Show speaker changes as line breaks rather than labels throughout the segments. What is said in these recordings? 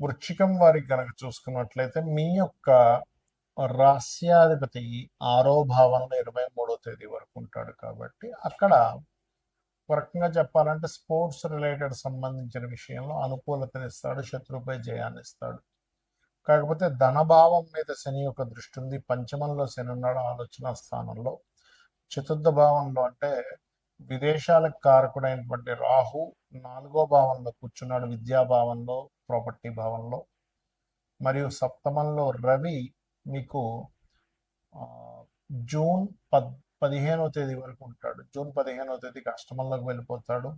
వృశ్చికం వారికి గనక చూసుకున్నట్లయితే మీ యొక్క రాస్యాధిపతి 6వ భావంలో 23వ తేదీ వరకు ఉంటాడు కాబట్టి అక్కడ ఒక రకంగా చెప్పాలంటే స్పోర్ట్స్ రిలేటెడ్ సంబంధించిన విషయంలో అనుకూలతనిస్తాడు, శత్రుపై జయాన్ని ఇస్తాడు. కాకపోతే ధనభావం మీద శని యొక్క దృష్టి ఉంది. పంచమంలో శని ఉన్నాడు ఆలోచన స్థానంలో. చతుర్థ భావంలో అంటే విదేశాలకు కారకుడైనటువంటి రాహు 4వ భావంలో కూర్చున్నాడు, విద్యాభావంలో, ప్రాపర్టీ భావంలో. మరియు సప్తమంలో రవి మీకు జూన్ 15వ తేదీ వరకు ఉంటాడు. జూన్ 15వ తేదీకి అష్టమంలోకి వెళ్ళిపోతాడు.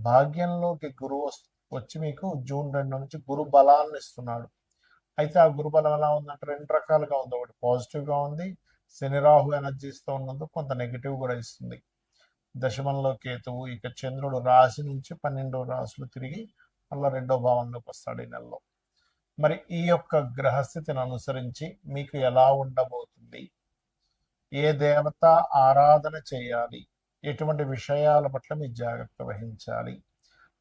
భాగ్యంలోకి గురువు వచ్చి మీకు జూన్ 2 నుంచి గురు బలాన్ని ఇస్తున్నాడు. అయితే ఆ గురు బలం ఎలా ఉందంటే రెండు రకాలుగా ఉంది. ఒకటి పాజిటివ్గా ఉంది, శని రాహు ఎనర్జీస్తో ఉన్నందుకు కొంత నెగిటివ్ కూడా ఇస్తుంది. దశమంలో కేతువు, ఇక చంద్రుడు రాశి నుంచి 12 రాశులు తిరిగి మళ్ళీ 2వ భావంలోకి వస్తాడు ఈ నెలలో. మరి ఈ యొక్క గ్రహస్థితిని అనుసరించి మీకు ఎలా ఉండబోతుంది, ఏ దేవత ఆరాధన చేయాలి, ఎటువంటి విషయాల పట్ల మీరు జాగ్రత్త వహించాలి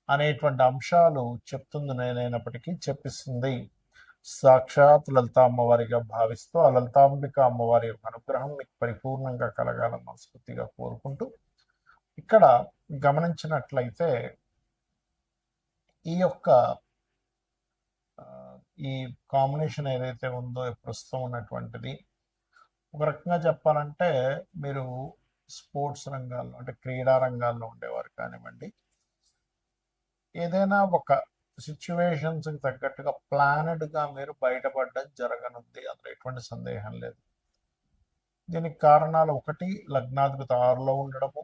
అనేటువంటి అంశాలు చెప్తుంది నేనైనప్పటికీ చెప్పిస్తుంది సాక్షాత్ లలితా అమ్మవారిగా భావిస్తూ ఆ లలితాంబిక అమ్మవారి యొక్క అనుగ్రహం మీకు పరిపూర్ణంగా కలగాలని మనస్ఫూర్తిగా కోరుకుంటూ, ఇక్కడ గమనించినట్లయితే ఈ యొక్క ఈ కాంబినేషన్ ఏదైతే ఉందో ప్రస్తుతం ఉన్నటువంటిది ఒక రకంగా చెప్పాలంటే మీరు స్పోర్ట్స్ రంగాల్లో అంటే క్రీడా రంగాల్లో ఉండేవారు కానివ్వండి, ఏదైనా ఒక సిచ్యువేషన్స్కి తగ్గట్టుగా ప్లానెడ్గా మీరు బయటపడడం జరగనుంది, అందులో ఎటువంటి సందేహం లేదు. దీనికి కారణాలు ఒకటి, లగ్నాధిపతి 6లో ఉండడము,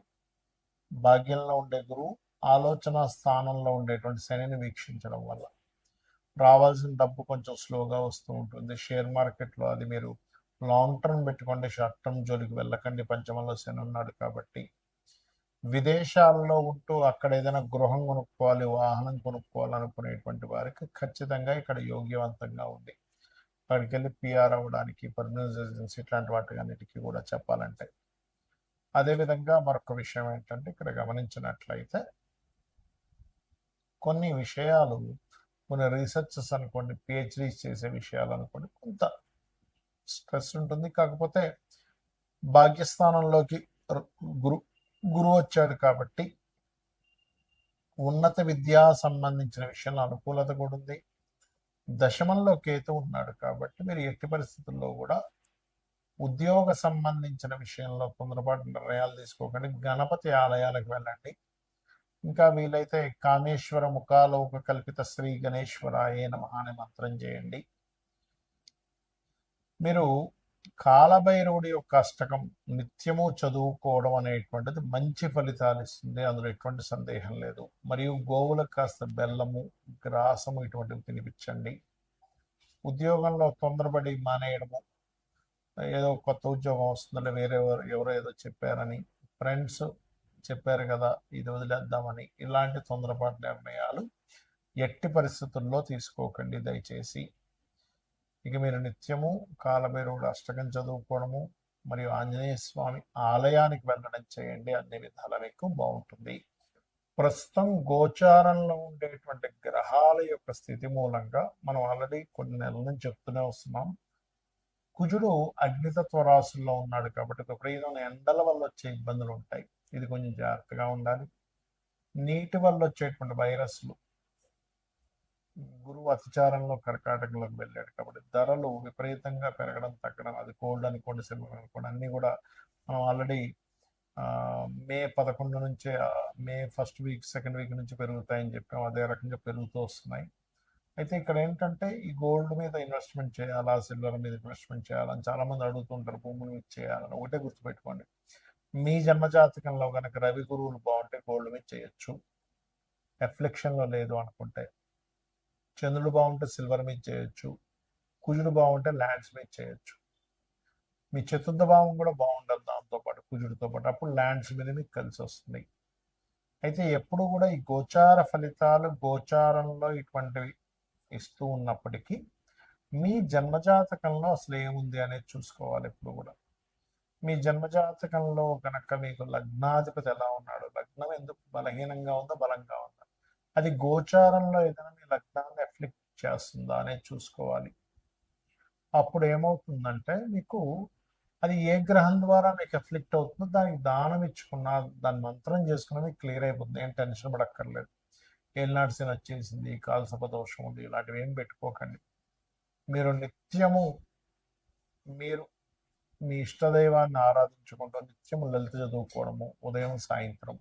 భాగ్యంలో ఉండే గురువు ఆలోచన స్థానంలో ఉండేటువంటి శనిని వీక్షించడం వల్ల రావాల్సిన డబ్బు కొంచెం స్లోగా వస్తూ ఉంటుంది. షేర్ మార్కెట్లో అది మీరు లాంగ్ టర్మ్ పెట్టుకోండి, షార్ట్ టర్మ్ జోలికి వెళ్ళకండి. పంచమంలో శని ఉన్నాడు కాబట్టి విదేశాల్లో ఉంటూ అక్కడ ఏదైనా గృహం కొనుక్కోవాలి, వాహనం కొనుక్కోవాలనుకునేటువంటి వారికి ఖచ్చితంగా ఇక్కడ యోగ్యవంతంగా ఉంది. అక్కడికి వెళ్ళి పిఆర్ అవ్వడానికి, పర్మనెంట్ రెసిడెన్సీ ఇట్లాంటి వాటి అన్నిటికీ కూడా చెప్పాలంటే. అదేవిధంగా మరొక విషయం ఏంటంటే ఇక్కడ గమనించినట్లయితే కొన్ని విషయాలు, కొన్ని రీసెర్చెస్ అనుకోండి, పిహెచ్డీస్ చేసే విషయాలు అనుకోండి, కొంత స్ట్రెస్ ఉంటుంది. కాకపోతే భాగ్యస్థానంలోకి గురు గురువు వచ్చాడు కాబట్టి ఉన్నత విద్యా సంబంధించిన విషయంలో అనుకూలత కూడా ఉంది. దశమంలో కేతు ఉన్నాడు కాబట్టి మీరు ఎట్టి పరిస్థితుల్లో కూడా ఉద్యోగ సంబంధించిన విషయంలో తొందరపాటు నిర్ణయాలు తీసుకోకండి. గణపతి ఆలయాలకు వెళ్ళండి. ఇంకా వీలైతే కామేశ్వర ముఖాలోక కల్పిత శ్రీ గణేశ్వరాయే నమః అనే మంత్రం చేయండి. మీరు కాలభైరవుడి యొక్క అష్టకం నిత్యము చదువుకోవడం అనేటువంటిది మంచి ఫలితాలు ఇస్తుంది, అందులో ఎటువంటి సందేహం లేదు. మరియు గోవులకు కాస్త బెల్లము, గ్రాసము ఇటువంటివి తినిపించండి. ఉద్యోగంలో తొందరపడి మానేయడము, ఏదో కొత్త ఉద్యోగం వస్తుందంటే వేరే ఎవరో ఏదో చెప్పారని, ఫ్రెండ్స్ చెప్పారు కదా ఇది వదిలేద్దామని, ఇలాంటి తొందరపాటు నిర్ణయాలు ఎట్టి పరిస్థితుల్లో తీసుకోకండి దయచేసి. ఇక మీరు నిత్యము కాలభైరవుడు అష్టకం చదువుకోవడము మరియు ఆంజనేయ స్వామి ఆలయానికి వెళ్ళడం చేయండి, అన్ని విధాల మీకు బాగుంటుంది. ప్రస్తుతం గోచారంలో ఉండేటువంటి గ్రహాల యొక్క స్థితి మూలంగా మనం ఆల్రెడీ కొన్ని నెలల నుంచి చెప్తూనే వస్తున్నాం. కుజుడు అగ్నితత్వ రాశుల్లో ఉన్నాడు కాబట్టి విపరీతమైన ఎండల వల్ల వచ్చే ఇబ్బందులు ఉంటాయి, ఇది కొంచెం జాగ్రత్తగా ఉండాలి. నీటి వల్ల వచ్చేటువంటి వైరస్లు, గురువు అతిచారంలో కర్కాటకంలోకి వెళ్ళాడు కాబట్టి ధరలు విపరీతంగా పెరగడం తగ్గడం, అది కోల్డ్ అనుకోండి, సిల్వర్ అనుకోండి, అన్నీ కూడా మనం ఆల్రెడీ మే 11 నుంచే, May first week second week నుంచి పెరుగుతాయని చెప్పాం, అదే రకంగా పెరుగుతూ వస్తున్నాయి. అయితే ఇక్కడ ఏంటంటే ఈ గోల్డ్ మీద ఇన్వెస్ట్మెంట్ చేయాలా, సిల్వర్ మీద ఇన్వెస్ట్మెంట్ చేయాలని చాలామంది అడుగుతుంటారు. భూముల మీద చేయాలని ఒకటే గుర్తుపెట్టుకోండి, మీ జన్మజాతకంలో కనుక రవి గురువులు బాగుంటే గోల్డ్ మీద చేయొచ్చు, ఎఫ్లెక్షన్లో లేదు అనుకుంటే. చంద్రుడు బాగుంటే సిల్వర్ మీద చేయొచ్చు, కుజుడు బాగుంటే ల్యాండ్స్ మీద చేయొచ్చు. మీ చతుర్థ భావం కూడా బాగుండాలి దాంతోపాటు, కుజుడితో పాటు, అప్పుడు ల్యాండ్స్ మీద మీకు కలిసి వస్తుంది. అయితే ఎప్పుడు కూడా ఈ గోచార ఫలితాలు గోచారంలో ఇటువంటివి ఇస్తూ ఉన్నప్పటికీ మీ జన్మజాతకంలో అసలు ఏముంది అనేది చూసుకోవాలి ఎప్పుడు కూడా. మీ జన్మజాతకంలో కనుక మీకు లగ్నాధిపతి ఎలా ఉన్నాడు, లగ్నం ఎందుకు బలహీనంగా ఉందో బలంగా ఉందా, అది గోచారంలో ఏదైనా మీ లగ్నాన్ని ఎఫ్లిక్ట్ చేస్తుందా అనేది చూసుకోవాలి. అప్పుడు ఏమవుతుందంటే మీకు అది ఏ గ్రహం ద్వారా మీకు ఎఫ్లిక్ట్ అవుతుందో దానికి దానం ఇచ్చుకున్న, దాని మంత్రం చేసుకున్న మీకు క్లియర్ అయిపోతుంది. ఏం టెన్షన్ పడక్కర్లేదు. ఏలినాటి శని వచ్చేసింది, కాలసర్ప దోషం ఉంది, ఇలాంటివి ఏం పెట్టుకోకండి. మీరు నిత్యము మీరు మీ ఇష్టదైవాన్ని ఆరాధించుకుంటూ నిత్యము లలిత చదువుకోవడము, ఉదయం సాయంత్రం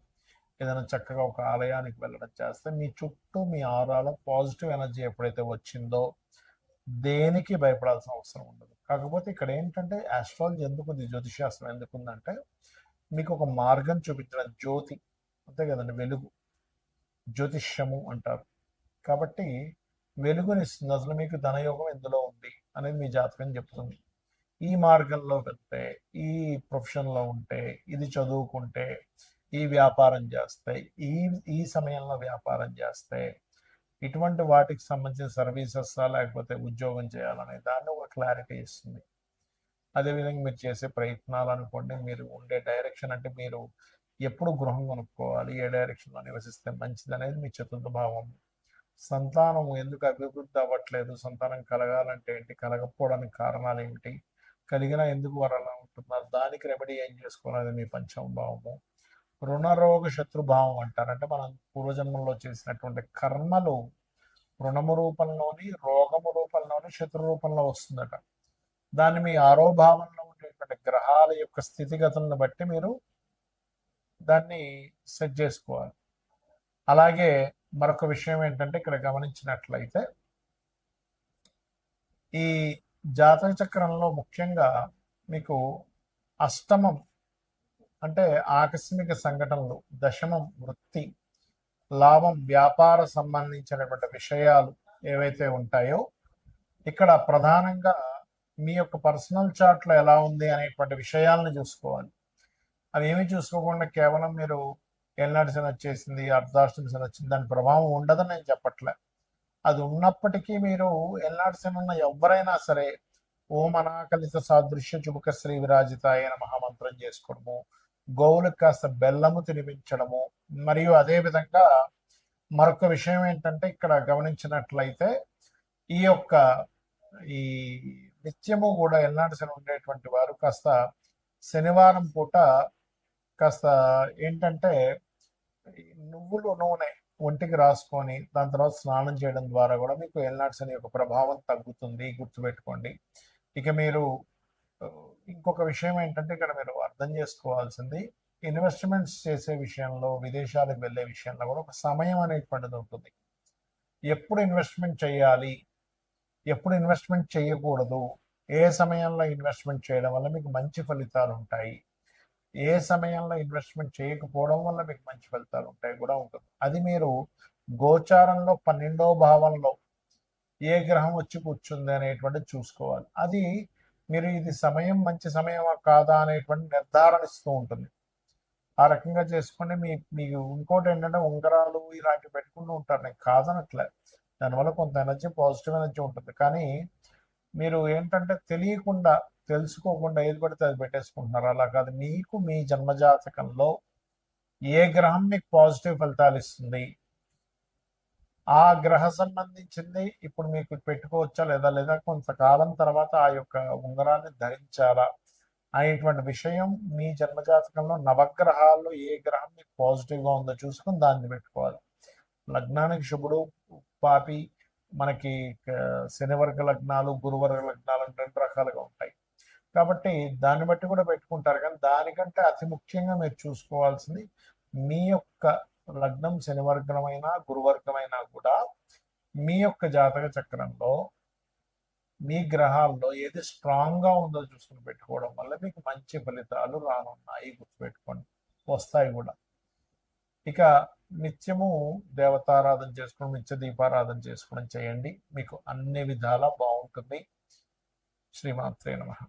ఏదైనా చక్కగా ఒక ఆలయానికి వెళ్ళడం చేస్తే మీ చుట్టూ మీ ఆరాల పాజిటివ్ ఎనర్జీ ఎప్పుడైతే వచ్చిందో దేనికి భయపడాల్సిన అవసరం ఉండదు. కాకపోతే ఇక్కడ ఏంటంటే ఆస్ట్రాలజీ ఎందుకుంది, జ్యోతిషాస్త్రం ఎందుకుందంటే మీకు ఒక మార్గం చూపించడం, జ్యోతి అంతే కదండి, వెలుగు, జ్యోతిష్యము అంటారు. కాబట్టి వెలుగునిస్తుంది. అసలు మీకు ధనయోగం ఎందులో ఉంది అనేది మీ జాతకం చెప్తుంది. ఈ మార్గంలో వెళ్తే, ఈ ప్రొఫెషన్లో ఉంటే, ఇది చదువుకుంటే, ఈ వ్యాపారం చేస్తే, ఈ ఈ సమయంలో వ్యాపారం చేస్తే, ఇటువంటి వాటికి సంబంధించిన సర్వీసెస్ లేకపోతే ఉద్యోగం చేయాలనే దాన్ని ఒక క్లారిటీ ఇస్తుంది. అదేవిధంగా మీరు చేసే ప్రయత్నాలు అనుకోండి, మీరు ఉండే డైరెక్షన్ అంటే మీరు ఎప్పుడు గృహం కొనుక్కోవాలి, ఏ డైరెక్షన్లో నివసిస్తే మంచిది అనేది మీ చతుర్థ భావం. సంతానం ఎందుకు అభివృద్ధి అవ్వట్లేదు, సంతానం కలగాలంటే ఏంటి, కలగకపోవడానికి కారణాలు ఏమిటి, కలిగిన ఎందుకు వారు అలా ఉంటున్నారు, దానికి రెమెడీ ఏం చేసుకోవాలి మీ పంచమ భావము. రుణరోగ శత్రుభావం అంటారు. అంటే మనం పూర్వజన్మంలో చేసినటువంటి కర్మలు రుణము రూపంలోని, రోగము రూపంలోని, శత్రు రూపంలో వస్తుందట. దాన్ని మీ ఆరో భావంలో ఉండేటువంటి గ్రహాల యొక్క స్థితిగతులను బట్టి మీరు దాన్ని సెట్ చేసుకోవాలి. అలాగే మరొక విషయం ఏంటంటే ఇక్కడ గమనించినట్లయితే ఈ జాతక చక్రంలో ముఖ్యంగా మీకు అష్టమం అంటే ఆకస్మిక సంఘటనలు, దశమం వృత్తి, లాభం వ్యాపార సంబంధించినటువంటి విషయాలు ఏవైతే ఉంటాయో ఇక్కడ ప్రధానంగా మీ యొక్క పర్సనల్ చార్ట్లో ఎలా ఉంది అనేటువంటి విషయాలను చూసుకోవాలి. అవి ఏమీ చూసుకోకుండా కేవలం మీరు ఏలినాటి శని వచ్చేసింది, అర్ధాష్టమి శని వచ్చింది, దాని ప్రభావం ఉండదని నేను చెప్పట్లే. అది ఉన్నప్పటికీ మీరు ఏలినాటి శని ఉన్న ఎవరైనా సరే ఓం అనాకలిత సాదృశ్య చుబుక శ్రీ విరాజితాయ నమః మంత్రం చేసుకోవడము, గోవులకు కాస్త బెల్లము తినిపించడము, మరియు అదే విధంగా మరొక విషయం ఏంటంటే ఇక్కడ గమనించినట్లయితే ఈ యొక్క ఈ నిత్యము కూడా ఏలినాటి శని ఉండేటువంటి వారు కాస్త శనివారం పూట కాస్త ఏంటంటే నువ్వుల నూనె ఒంటికి రాసుకొని దాని తర్వాత స్నానం చేయడం ద్వారా కూడా మీకు ఏలినాటి శని యొక్క ప్రభావం తగ్గుతుంది, గుర్తుపెట్టుకోండి. ఇక మీరు ఇంకొక విషయం ఏంటంటే ఇక్కడ మీరు అర్థం చేసుకోవాల్సింది, ఇన్వెస్ట్మెంట్స్ చేసే విషయంలో, విదేశాలకు వెళ్ళే విషయంలో కూడా ఒక సమయం అనేటువంటిది ఉంటుంది. ఎప్పుడు ఇన్వెస్ట్మెంట్ చేయాలి, ఎప్పుడు ఇన్వెస్ట్మెంట్ చేయకూడదు, ఏ సమయంలో ఇన్వెస్ట్మెంట్ చేయడం వల్ల మీకు మంచి ఫలితాలు ఉంటాయి, ఏ సమయంలో ఇన్వెస్ట్మెంట్ చేయకపోవడం వల్ల మీకు మంచి ఫలితాలు ఉంటాయి కూడా ఉంటుంది. అది మీరు గోచారంలో 12వ భావంలో ఏ గ్రహం వచ్చి కూర్చుంది అనేటువంటిది చూసుకోవాలి. అది మీరు ఇది సమయం మంచి సమయమా కాదా అనేటువంటి నిర్ధారణ ఇస్తూ ఉంటుంది. ఆ రకంగా చేసుకుని మీకు ఇంకోటి ఏంటంటే ఉంగరాలు ఇలాంటివి పెట్టుకుంటూ ఉంటారు, నేను కాదనట్లే, దానివల్ల కొంత ఎనర్జీ, పాజిటివ్ ఎనర్జీ ఉంటుంది. కానీ మీరు ఏంటంటే తెలియకుండా, తెలుసుకోకుండా ఏది పడితే అది పెట్టేసుకుంటున్నారు. అలా కాదు, మీకు మీ జన్మజాతకంలో ఏ గ్రహం మీకు పాజిటివ్ ఫలితాలు ఇస్తుంది, ఆ గ్రహ సంబంధించింది ఇప్పుడు మీకు పెట్టుకోవచ్చా లేదా కొంతకాలం తర్వాత ఆ యొక్క ఉంగరాన్ని ధరించాలా అనేటువంటి విషయం మీ జన్మజాతకంలో నవగ్రహాల్లో ఏ గ్రహం మీకు పాజిటివ్గా ఉందో చూసుకుని దాన్ని పెట్టుకోవాలి. లగ్నానికి శుభుడు పాపి, మనకి శనివర్గ లగ్నాలు, గురువర్గ లగ్నాలు అని 2 రకాలుగా ఉంటాయి. కాబట్టి దాన్ని బట్టి కూడా పెట్టుకుంటారు. కానీ దానికంటే అతి ముఖ్యంగా మీరు చూసుకోవాల్సింది మీ యొక్క లగ్నం శనివర్గమైనా గురువర్గమైనా కూడా మీ యొక్క జాతక చక్రంలో మీ గ్రహాల్లో ఏది స్ట్రాంగ్గా ఉందో చూసుకుని పెట్టుకోవడం వల్ల మీకు మంచి ఫలితాలు రానున్నాయి, గుర్తుపెట్టుకోండి, వస్తాయి కూడా. ఇక నిత్యము దేవతారాధన చేసుకోవడం, నిత్య దీపారాధన చేసుకోవడం చేయండి, మీకు అన్ని విధాలా బాగుంటుంది. శ్రీమాత్రే నమః.